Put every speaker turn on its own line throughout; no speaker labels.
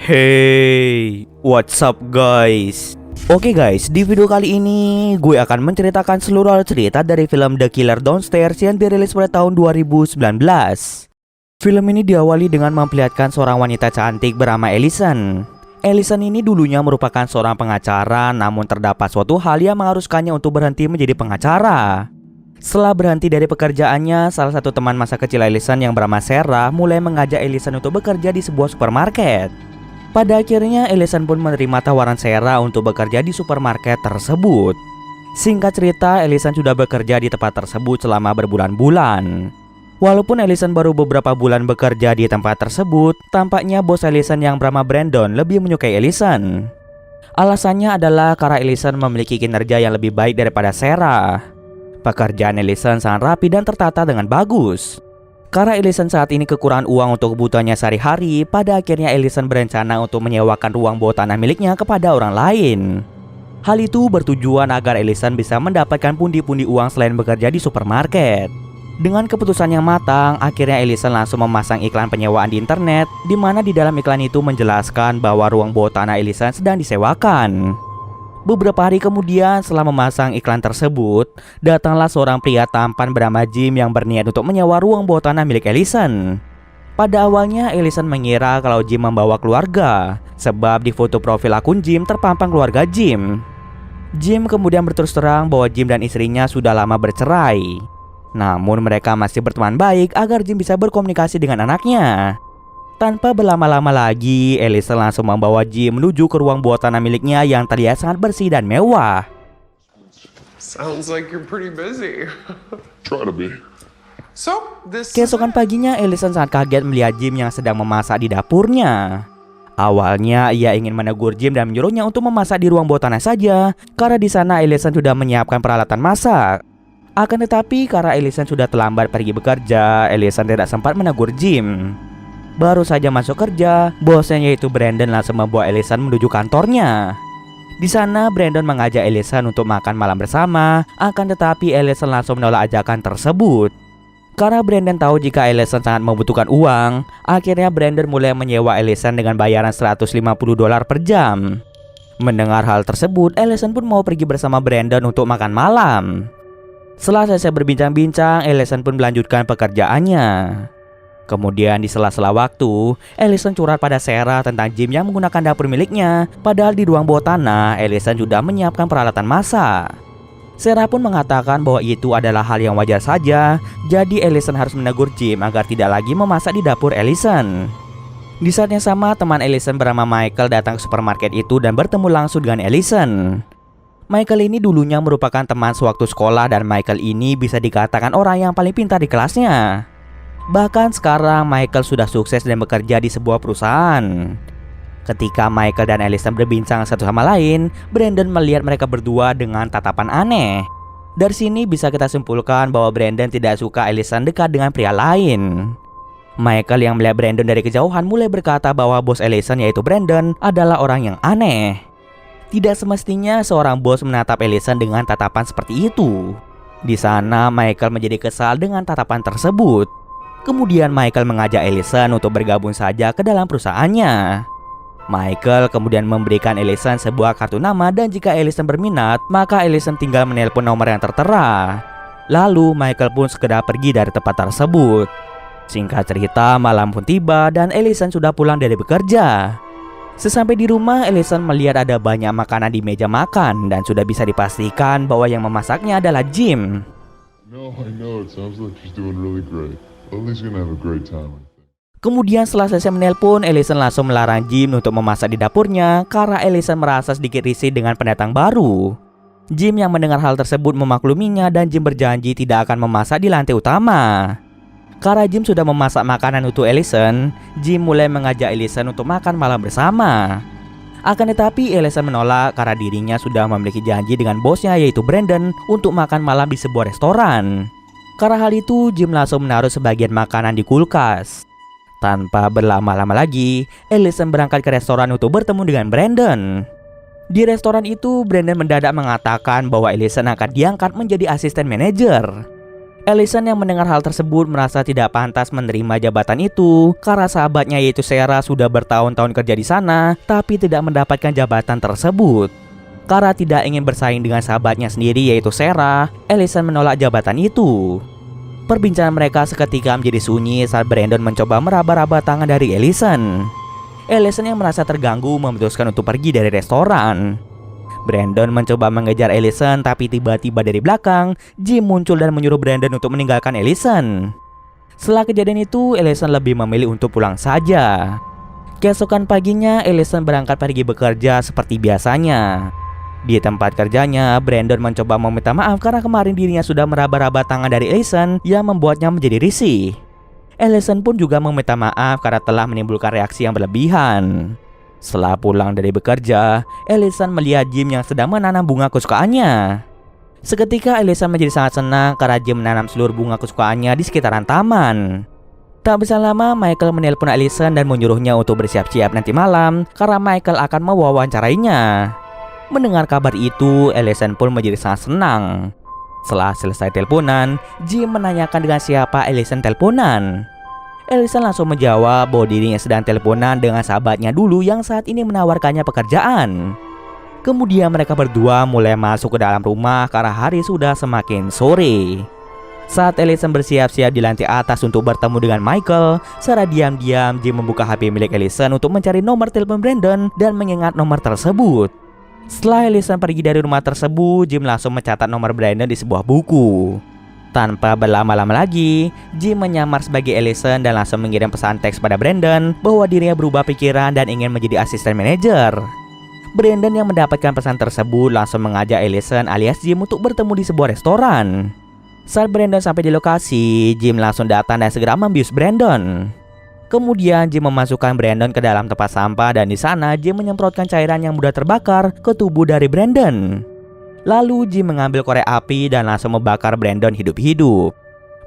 Hey, what's up guys? Oke guys, di video kali ini gue akan menceritakan seluruh alur cerita dari film The Killer Downstairs yang dirilis pada tahun 2019. Film ini diawali dengan memperlihatkan seorang wanita cantik bernama Allison. Allison ini dulunya merupakan seorang pengacara, namun terdapat suatu hal yang mengharuskannya untuk berhenti menjadi pengacara. Setelah berhenti dari pekerjaannya, salah satu teman masa kecil Allison yang bernama Sarah mulai mengajak Allison untuk bekerja di sebuah supermarket. Pada akhirnya, Allison pun menerima tawaran Sarah untuk bekerja di supermarket tersebut. Singkat cerita, Allison sudah bekerja di tempat tersebut selama berbulan-bulan. Walaupun Allison baru beberapa bulan bekerja di tempat tersebut, tampaknya bos Allison yang bernama Brandon lebih menyukai Allison. Alasannya adalah karena Allison memiliki kinerja yang lebih baik daripada Sarah. Pekerjaan Allison sangat rapi dan tertata dengan bagus. Karena Allison saat ini kekurangan uang untuk kebutuhannya sehari-hari, pada akhirnya Allison berencana untuk menyewakan ruang bawah tanah miliknya kepada orang lain. Hal itu bertujuan agar Allison bisa mendapatkan pundi-pundi uang selain bekerja di supermarket. Dengan keputusan yang matang, akhirnya Allison langsung memasang iklan penyewaan di internet, di mana di dalam iklan itu menjelaskan bahwa ruang bawah tanah Allison sedang disewakan. Beberapa hari kemudian, setelah memasang iklan tersebut, datanglah seorang pria tampan bernama Jim yang berniat untuk menyewa ruang bawah tanah milik Allison. Pada awalnya, Allison mengira kalau Jim membawa keluarga, sebab di foto profil akun Jim terpampang keluarga Jim. Jim kemudian berterus terang bahwa Jim dan istrinya sudah lama bercerai. Namun mereka masih berteman baik agar Jim bisa berkomunikasi dengan anaknya. Tanpa berlama-lama lagi, Allison langsung membawa Jim menuju ke ruang bawah tanah miliknya yang terlihat sangat bersih dan mewah.
Sounds like you're pretty busy.
Try to be.
Keesokan paginya, Allison sangat kaget melihat Jim yang sedang memasak di dapurnya. Awalnya ia ingin menegur Jim dan menyuruhnya untuk memasak di ruang bawah tanah saja, karena di sana Allison sudah menyiapkan peralatan masak. Akan tetapi karena Allison sudah terlambat pergi bekerja, Allison tidak sempat menegur Jim. Baru saja masuk kerja, bosnya yaitu Brandon langsung membawa Allison menuju kantornya. Di sana Brandon mengajak Allison untuk makan malam bersama, akan tetapi Allison langsung menolak ajakan tersebut. Karena Brandon tahu jika Allison sangat membutuhkan uang, akhirnya Brandon mulai menyewa Allison dengan bayaran $150 per jam. Mendengar hal tersebut, Allison pun mau pergi bersama Brandon untuk makan malam. Setelah selesai berbincang-bincang, Allison pun melanjutkan pekerjaannya. Kemudian di sela-sela waktu, Allison curhat pada Sarah tentang Jim yang menggunakan dapur miliknya. Padahal di ruang bawah tanah, Allison sudah menyiapkan peralatan masak. Sarah pun mengatakan bahwa itu adalah hal yang wajar saja. Jadi Allison harus menegur Jim agar tidak lagi memasak di dapur Allison. Di saat yang sama, teman Allison bernama Michael datang ke supermarket itu dan bertemu langsung dengan Allison. Michael ini dulunya merupakan teman sewaktu sekolah dan Michael ini bisa dikatakan orang yang paling pintar di kelasnya. Bahkan sekarang Michael sudah sukses dan bekerja di sebuah perusahaan. Ketika Michael dan Allison berbincang satu sama lain, Brandon melihat mereka berdua dengan tatapan aneh. Dari sini bisa kita simpulkan bahwa Brandon tidak suka Allison dekat dengan pria lain. Michael yang melihat Brandon dari kejauhan mulai berkata bahwa bos Allison yaitu Brandon adalah orang yang aneh. Tidak semestinya seorang bos menatap Allison dengan tatapan seperti itu. Di sana Michael menjadi kesal dengan tatapan tersebut. Kemudian Michael mengajak Allison untuk bergabung saja ke dalam perusahaannya. Michael kemudian memberikan Allison sebuah kartu nama dan jika Allison berminat, maka Allison tinggal menelpon nomor yang tertera. Lalu Michael pun segera pergi dari tempat tersebut. Singkat cerita, malam pun tiba dan Allison sudah pulang dari bekerja. Sesampai di rumah, Allison melihat ada banyak makanan di meja makan dan sudah bisa dipastikan bahwa yang memasaknya adalah Jim.
No, I know. It sounds like she's doing really great. Lily's gonna have a great time.
Kemudian setelah selesai menelpon, Allison langsung melarang Jim untuk memasak di dapurnya karena Allison merasa sedikit risih dengan pendatang baru. Jim yang mendengar hal tersebut memakluminya dan Jim berjanji tidak akan memasak di lantai utama. Karena Jim sudah memasak makanan untuk Allison, Jim mulai mengajak Allison untuk makan malam bersama. Akan tetapi Allison menolak karena dirinya sudah memiliki janji dengan bosnya yaitu Brandon untuk makan malam di sebuah restoran. Karena hal itu, Jim langsung menaruh sebagian makanan di kulkas. Tanpa berlama-lama lagi, Allison berangkat ke restoran untuk bertemu dengan Brandon. Di restoran itu, Brandon mendadak mengatakan bahwa Allison akan diangkat menjadi asisten manajer. Ellison yang mendengar hal tersebut merasa tidak pantas menerima jabatan itu karena sahabatnya yaitu Sarah sudah bertahun-tahun kerja di sana tapi tidak mendapatkan jabatan tersebut. Karena tidak ingin bersaing dengan sahabatnya sendiri yaitu Sarah, Ellison menolak jabatan itu. Perbincangan mereka seketika menjadi sunyi saat Brandon mencoba meraba-raba tangan dari Ellison. Ellison yang merasa terganggu memutuskan untuk pergi dari restoran. Brandon mencoba mengejar Ellison tapi tiba-tiba dari belakang Jim muncul dan menyuruh Brandon untuk meninggalkan Ellison. Setelah kejadian itu, Ellison lebih memilih untuk pulang saja. Keesokan paginya, Ellison berangkat pergi bekerja seperti biasanya. Di tempat kerjanya, Brandon mencoba meminta maaf karena kemarin dirinya sudah meraba-raba tangan dari Ellison yang membuatnya menjadi risih. Ellison pun juga meminta maaf karena telah menimbulkan reaksi yang berlebihan. Setelah pulang dari bekerja, Ellison melihat Jim yang sedang menanam bunga kesukaannya. Seketika Ellison menjadi sangat senang karena Jim menanam seluruh bunga kesukaannya di sekitaran taman. Tak bisa lama, Michael menelpon Ellison dan menyuruhnya untuk bersiap-siap nanti malam karena Michael akan mewawancarainya. Mendengar kabar itu, Ellison pun menjadi sangat senang. Setelah selesai teleponan, Jim menanyakan dengan siapa Ellison teleponan. Ellison langsung menjawab bahwa dirinya sedang teleponan dengan sahabatnya dulu yang saat ini menawarkannya pekerjaan. Kemudian mereka berdua mulai masuk ke dalam rumah karena hari sudah semakin sore. Saat Ellison bersiap-siap di lantai atas untuk bertemu dengan Michael, secara diam-diam Jim membuka HP milik Ellison untuk mencari nomor telepon Brandon dan mengingat nomor tersebut. Setelah Ellison pergi dari rumah tersebut, Jim langsung mencatat nomor Brandon di sebuah buku. Tanpa berlama-lama lagi, Jim menyamar sebagai Ellison dan langsung mengirim pesan teks pada Brandon bahwa dirinya berubah pikiran dan ingin menjadi asisten manajer. Brandon yang mendapatkan pesan tersebut langsung mengajak Ellison alias Jim untuk bertemu di sebuah restoran. Saat Brandon sampai di lokasi, Jim langsung datang dan segera membius Brandon. Kemudian Jim memasukkan Brandon ke dalam tempat sampah dan di sana Jim menyemprotkan cairan yang mudah terbakar ke tubuh dari Brandon. Lalu Jim mengambil korek api dan langsung membakar Brandon hidup-hidup.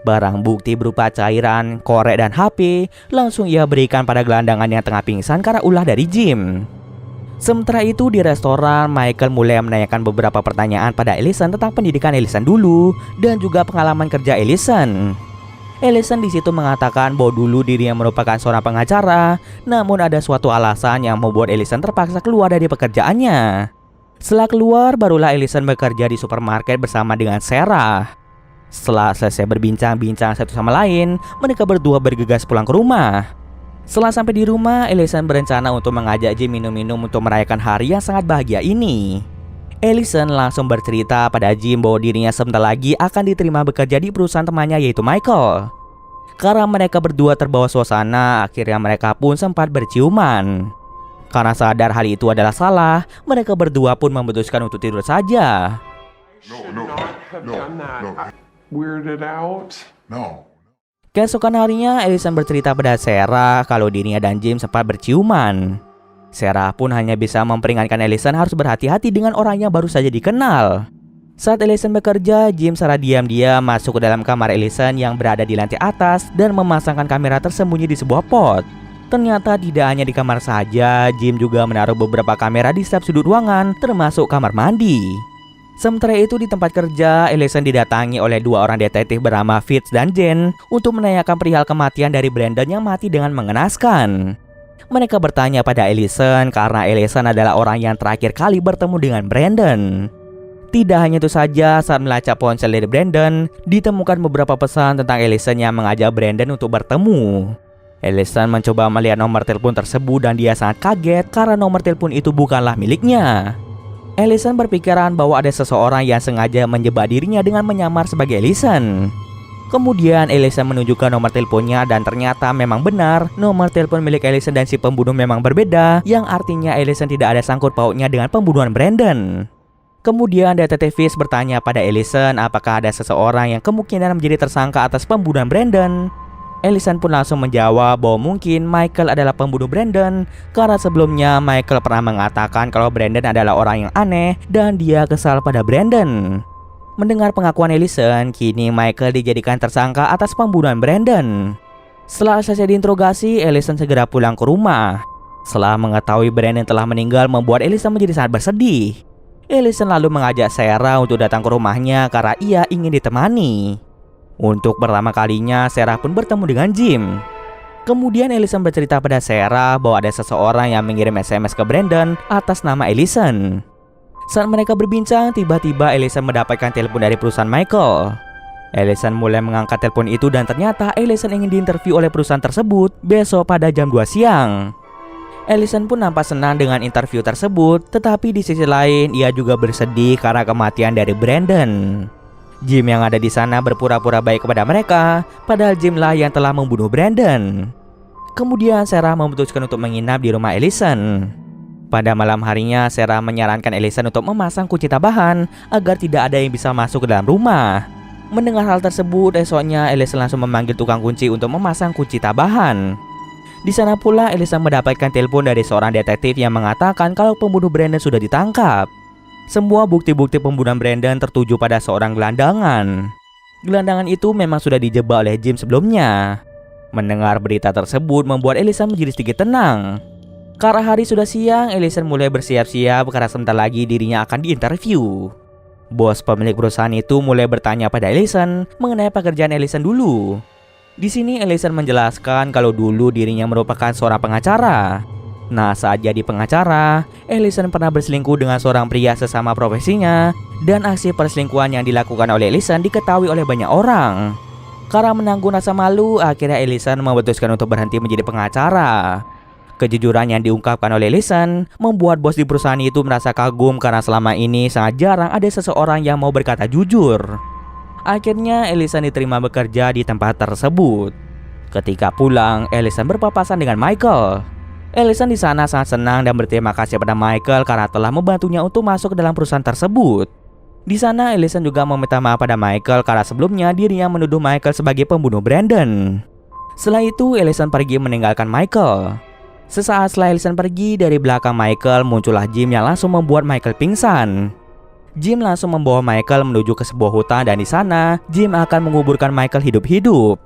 Barang bukti berupa cairan, korek dan HP langsung ia berikan pada gelandangan yang tengah pingsan karena ulah dari Jim. Sementara itu di restoran, Michael mulai menanyakan beberapa pertanyaan pada Ellison tentang pendidikan Ellison dulu dan juga pengalaman kerja Ellison. Ellison di situ mengatakan bahwa dulu dirinya merupakan seorang pengacara, namun ada suatu alasan yang membuat Ellison terpaksa keluar dari pekerjaannya. Setelah keluar, barulah Ellison bekerja di supermarket bersama dengan Sarah. Setelah selesai berbincang-bincang satu sama lain, mereka berdua bergegas pulang ke rumah. Setelah sampai di rumah, Ellison berencana untuk mengajak Jim minum-minum untuk merayakan hari yang sangat bahagia ini. Ellison langsung bercerita pada Jim bahwa dirinya sebentar lagi akan diterima bekerja di perusahaan temannya yaitu Michael. Karena mereka berdua terbawa suasana, akhirnya mereka pun sempat berciuman. Karena sadar hal itu adalah salah, mereka berdua pun memutuskan untuk tidur saja.
Weirded out.
No.
Keesokan harinya, Ellison bercerita pada Sarah kalau dirinya dan Jim sempat berciuman. Sarah pun hanya bisa memperingatkan Ellison harus berhati-hati dengan orang yang baru saja dikenal. Saat Ellison bekerja, Jim secara diam-diam masuk ke dalam kamar Ellison yang berada di lantai atas dan memasangkan kamera tersembunyi di sebuah pot. Ternyata tidak hanya di kamar saja, Jim juga menaruh beberapa kamera di setiap sudut ruangan, termasuk kamar mandi. Sementara itu di tempat kerja, Ellison didatangi oleh dua orang detektif bernama Fitz dan Jen untuk menanyakan perihal kematian dari Brandon yang mati dengan mengenaskan. Mereka bertanya pada Ellison karena Ellison adalah orang yang terakhir kali bertemu dengan Brandon. Tidak hanya itu saja, saat melacak ponsel dari Brandon, ditemukan beberapa pesan tentang Ellison yang mengajak Brandon untuk bertemu. Ellison mencoba melihat nomor telepon tersebut dan dia sangat kaget karena nomor telepon itu bukanlah miliknya. Ellison berpikiran bahwa ada seseorang yang sengaja menjebak dirinya dengan menyamar sebagai Ellison. Kemudian Ellison menunjukkan nomor teleponnya dan ternyata memang benar nomor telepon milik Ellison dan si pembunuh memang berbeda, yang artinya Ellison tidak ada sangkut pautnya dengan pembunuhan Brandon. Kemudian detektif Fitz bertanya pada Ellison apakah ada seseorang yang kemungkinan menjadi tersangka atas pembunuhan Brandon. Ellison pun langsung menjawab bahwa mungkin Michael adalah pembunuh Brandon karena sebelumnya Michael pernah mengatakan kalau Brandon adalah orang yang aneh dan dia kesal pada Brandon. Mendengar pengakuan Ellison, kini Michael dijadikan tersangka atas pembunuhan Brandon. Setelah selesai diinterogasi, Ellison segera pulang ke rumah. Setelah mengetahui Brandon telah meninggal membuat Ellison menjadi sangat bersedih. Ellison lalu mengajak Sarah untuk datang ke rumahnya karena ia ingin ditemani. Untuk pertama kalinya, Sarah pun bertemu dengan Jim. Kemudian Allison bercerita pada Sarah bahwa ada seseorang yang mengirim SMS ke Brandon atas nama Allison. Saat mereka berbincang, tiba-tiba Allison mendapatkan telepon dari perusahaan Michael. Allison mulai mengangkat telepon itu dan ternyata Allison ingin diinterview oleh perusahaan tersebut besok pada jam 2 siang. Allison pun nampak senang dengan interview tersebut, tetapi di sisi lain ia juga bersedih karena kematian dari Brandon. Jim yang ada di sana berpura-pura baik kepada mereka, padahal Jim lah yang telah membunuh Brandon. Kemudian Sarah memutuskan untuk menginap di rumah Allison. Pada malam harinya, Sarah menyarankan Allison untuk memasang kunci tambahan agar tidak ada yang bisa masuk ke dalam rumah. Mendengar hal tersebut, esoknya Allison langsung memanggil tukang kunci untuk memasang kunci tambahan. Di sana pula Allison mendapatkan telepon dari seorang detektif yang mengatakan kalau pembunuh Brandon sudah ditangkap. Semua bukti-bukti pembunuhan Brandon tertuju pada seorang gelandangan. Gelandangan itu memang sudah dijebak oleh Jim sebelumnya. Mendengar berita tersebut membuat Allison menjadi sedikit tenang. Karena hari sudah siang, Allison mulai bersiap-siap karena sebentar lagi dirinya akan diinterview. Bos pemilik perusahaan itu mulai bertanya pada Allison mengenai pekerjaan Allison dulu. Di sini Allison menjelaskan kalau dulu dirinya merupakan seorang pengacara. Nah, saat jadi pengacara, Allison pernah berselingkuh dengan seorang pria sesama profesinya, dan aksi perselingkuhan yang dilakukan oleh Allison diketahui oleh banyak orang. Karena menanggung rasa malu, akhirnya Allison memutuskan untuk berhenti menjadi pengacara. Kejujuran yang diungkapkan oleh Allison membuat bos di perusahaan itu merasa kagum karena selama ini sangat jarang ada seseorang yang mau berkata jujur. Akhirnya Allison diterima bekerja di tempat tersebut. Ketika pulang, Allison berpapasan dengan Michael. Allison di sana sangat senang dan berterima kasih pada Michael karena telah membantunya untuk masuk ke dalam perusahaan tersebut. Di sana Allison juga meminta maaf pada Michael karena sebelumnya dirinya menuduh Michael sebagai pembunuh Brandon. Setelah itu Allison pergi meninggalkan Michael. Sesaat setelah Allison pergi, dari belakang Michael muncullah Jim yang langsung membuat Michael pingsan. Jim langsung membawa Michael menuju ke sebuah hutan dan di sana Jim akan menguburkan Michael hidup-hidup.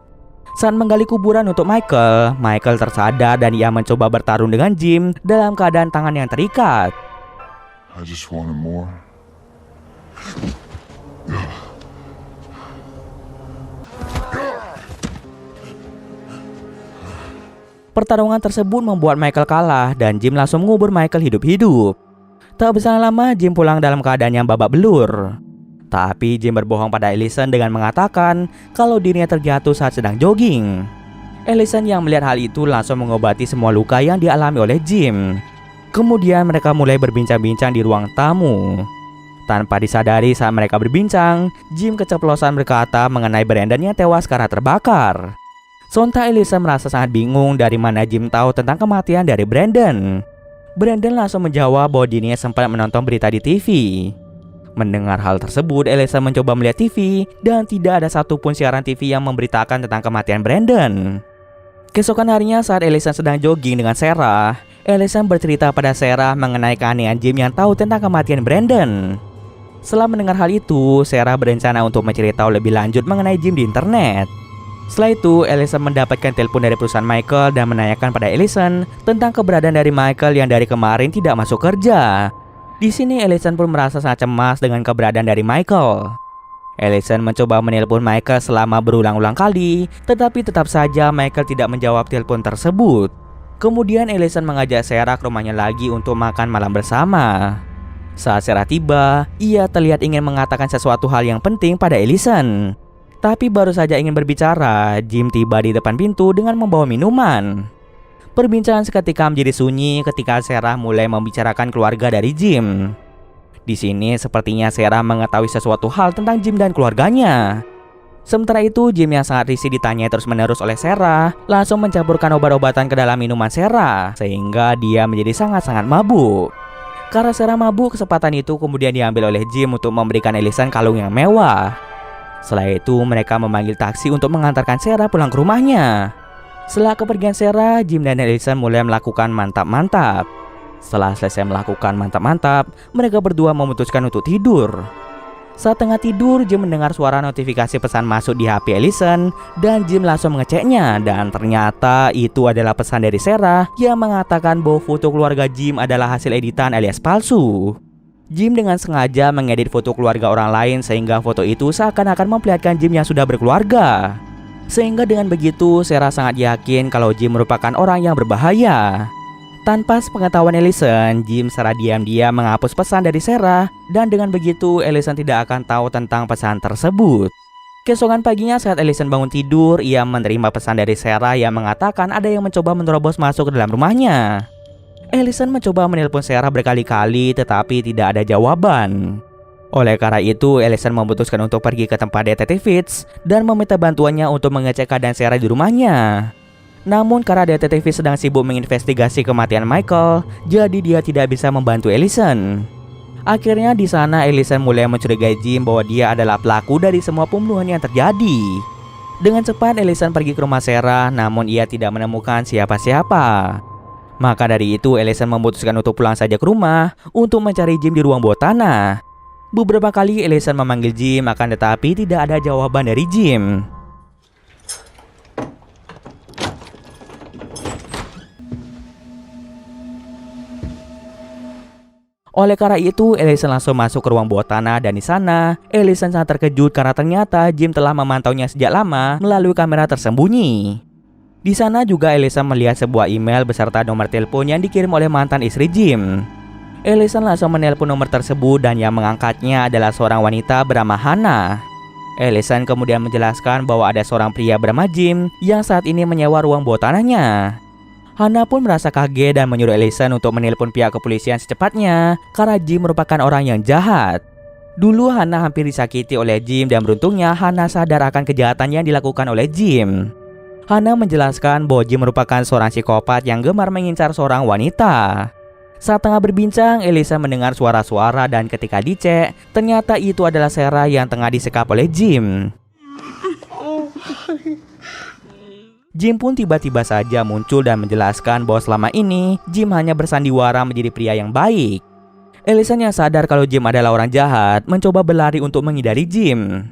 Saat menggali kuburan untuk Michael, Michael tersadar dan ia mencoba bertarung dengan Jim dalam keadaan tangan yang terikat.
I just wanted more.
Pertarungan tersebut membuat Michael kalah dan Jim langsung mengubur Michael hidup-hidup. Tak berselang lama Jim pulang dalam keadaan yang babak belur. Tapi Jim berbohong pada Allison dengan mengatakan kalau dirinya terjatuh saat sedang jogging. Allison yang melihat hal itu langsung mengobati semua luka yang dialami oleh Jim. Kemudian mereka mulai berbincang-bincang di ruang tamu. Tanpa disadari saat mereka berbincang, Jim keceplosan berkata mengenai Brandon yang tewas karena terbakar. Sontak Allison merasa sangat bingung dari mana Jim tahu tentang kematian dari Brandon. Brandon langsung menjawab bahwa dirinya sempat menonton berita di TV. Mendengar hal tersebut, Allison mencoba melihat TV dan tidak ada satupun siaran TV yang memberitakan tentang kematian Brandon. Keesokan harinya saat Allison sedang jogging dengan Sarah, Allison bercerita pada Sarah mengenai keanehan Jim yang tahu tentang kematian Brandon. Setelah mendengar hal itu, Sarah berencana untuk menceritakan lebih lanjut mengenai Jim di internet. Setelah itu, Allison mendapatkan telepon dari perusahaan Michael dan menanyakan pada Allison tentang keberadaan dari Michael yang dari kemarin tidak masuk kerja. Di sini Allison pun merasa sangat cemas dengan keberadaan dari Michael. Allison mencoba menelpon Michael selama berulang-ulang kali, tetapi tetap saja Michael tidak menjawab telepon tersebut. Kemudian Allison mengajak Sarah ke rumahnya lagi untuk makan malam bersama. Saat Sarah tiba, ia terlihat ingin mengatakan sesuatu hal yang penting pada Allison. Tapi baru saja ingin berbicara, Jim tiba di depan pintu dengan membawa minuman. Perbincangan seketika menjadi sunyi ketika Sarah mulai membicarakan keluarga dari Jim. Di sini sepertinya Sarah mengetahui sesuatu hal tentang Jim dan keluarganya. Sementara itu Jim yang sangat risih ditanya terus-menerus oleh Sarah langsung mencampurkan obat-obatan ke dalam minuman Sarah sehingga dia menjadi sangat-sangat mabuk. Karena Sarah mabuk, kesempatan itu kemudian diambil oleh Jim untuk memberikan Allison kalung yang mewah. Setelah itu mereka memanggil taksi untuk mengantarkan Sarah pulang ke rumahnya. Setelah kepergian Sarah, Jim dan Allison mulai melakukan mantap-mantap. Setelah selesai melakukan mantap-mantap, mereka berdua memutuskan untuk tidur. Saat tengah tidur, Jim mendengar suara notifikasi pesan masuk di HP Allison dan Jim langsung mengeceknya dan ternyata itu adalah pesan dari Sarah yang mengatakan bahwa foto keluarga Jim adalah hasil editan alias palsu. Jim dengan sengaja mengedit foto keluarga orang lain sehingga foto itu seakan-akan memperlihatkan Jim yang sudah berkeluarga. Sehingga dengan begitu, Sarah sangat yakin kalau Jim merupakan orang yang berbahaya. Tanpa sepengetahuan Allison, Jim secara diam-diam menghapus pesan dari Sarah, dan dengan begitu Allison tidak akan tahu tentang pesan tersebut. Keesokan paginya saat Allison bangun tidur, ia menerima pesan dari Sarah yang mengatakan ada yang mencoba menerobos masuk ke dalam rumahnya. Allison mencoba menelpon Sarah berkali-kali tetapi tidak ada jawaban. Oleh karena itu, Allison memutuskan untuk pergi ke tempat detektif Fitz dan meminta bantuannya untuk mengecek keadaan Sarah di rumahnya. Namun karena detektif Fitz sedang sibuk menginvestigasi kematian Michael, jadi dia tidak bisa membantu Allison. Akhirnya di sana Allison mulai mencurigai Jim bahwa dia adalah pelaku dari semua pembunuhan yang terjadi. Dengan cepat Allison pergi ke rumah Sarah, namun ia tidak menemukan siapa-siapa. Maka dari itu Allison memutuskan untuk pulang saja ke rumah untuk mencari Jim di ruang bawah tanah. Beberapa kali Allison memanggil Jim, akan tetapi tidak ada jawaban dari Jim. Oleh karena itu, Allison langsung masuk ke ruang bawah tanah dan di sana, Allison sangat terkejut karena ternyata Jim telah memantaunya sejak lama melalui kamera tersembunyi. Di sana juga Allison melihat sebuah email beserta nomor telepon yang dikirim oleh mantan istri Jim. Allison langsung menelpon nomor tersebut dan yang mengangkatnya adalah seorang wanita bernama Hannah. Allison kemudian menjelaskan bahwa ada seorang pria bernama Jim yang saat ini menyewa ruang bawah tanahnya. Hannah pun merasa kaget dan menyuruh Allison untuk menelpon pihak kepolisian secepatnya karena Jim merupakan orang yang jahat. Dulu Hannah hampir disakiti oleh Jim dan beruntungnya Hannah sadar akan kejahatan yang dilakukan oleh Jim. Hannah menjelaskan bahwa Jim merupakan seorang psikopat yang gemar mengincar seorang wanita. Saat tengah berbincang, Allison mendengar suara-suara dan ketika dicek, ternyata itu adalah Sarah yang tengah disekap oleh Jim. Jim pun tiba-tiba saja muncul dan menjelaskan bahwa selama ini Jim hanya bersandiwara menjadi pria yang baik. Allison yang sadar kalau Jim adalah orang jahat mencoba berlari untuk menghindari Jim.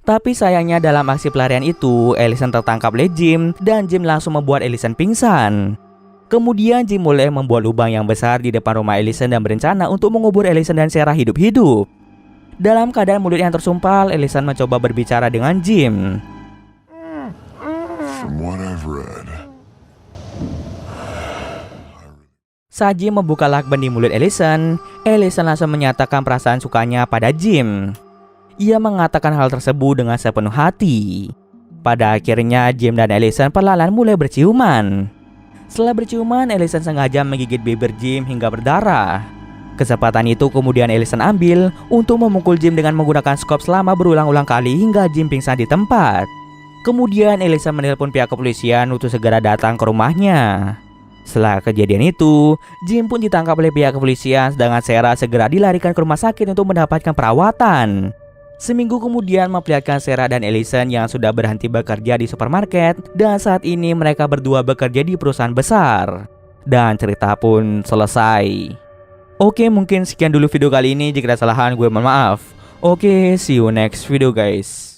Tapi sayangnya dalam aksi pelarian itu, Allison tertangkap oleh Jim dan Jim langsung membuat Allison pingsan. Kemudian Jim mulai membuat lubang yang besar di depan rumah Allison dan berencana untuk mengubur Allison dan Sarah hidup-hidup. Dalam keadaan mulut yang tersumpal, Allison mencoba berbicara dengan Jim.
From what I've read,
Saat Jim membuka lakban di mulut Allison langsung menyatakan perasaan sukanya pada Jim. Ia mengatakan hal tersebut dengan sepenuh hati. Pada akhirnya Jim dan Allison perlahan mulai berciuman. Setelah berciuman, Allison sengaja menggigit bibir Jim hingga berdarah. Kesempatan itu kemudian Allison ambil untuk memukul Jim dengan menggunakan skop selama berulang-ulang kali hingga Jim pingsan di tempat. Kemudian Allison menelpon pihak kepolisian untuk segera datang ke rumahnya. Setelah kejadian itu, Jim pun ditangkap oleh pihak kepolisian sedangkan Sarah segera dilarikan ke rumah sakit untuk mendapatkan perawatan. Seminggu kemudian memperlihatkan Sarah dan Allison yang sudah berhenti bekerja di supermarket dan saat ini mereka berdua bekerja di perusahaan besar. Dan cerita pun selesai. Oke, mungkin sekian dulu video kali ini. Jika ada kesalahan gue mohon maaf. Oke, see you next video guys.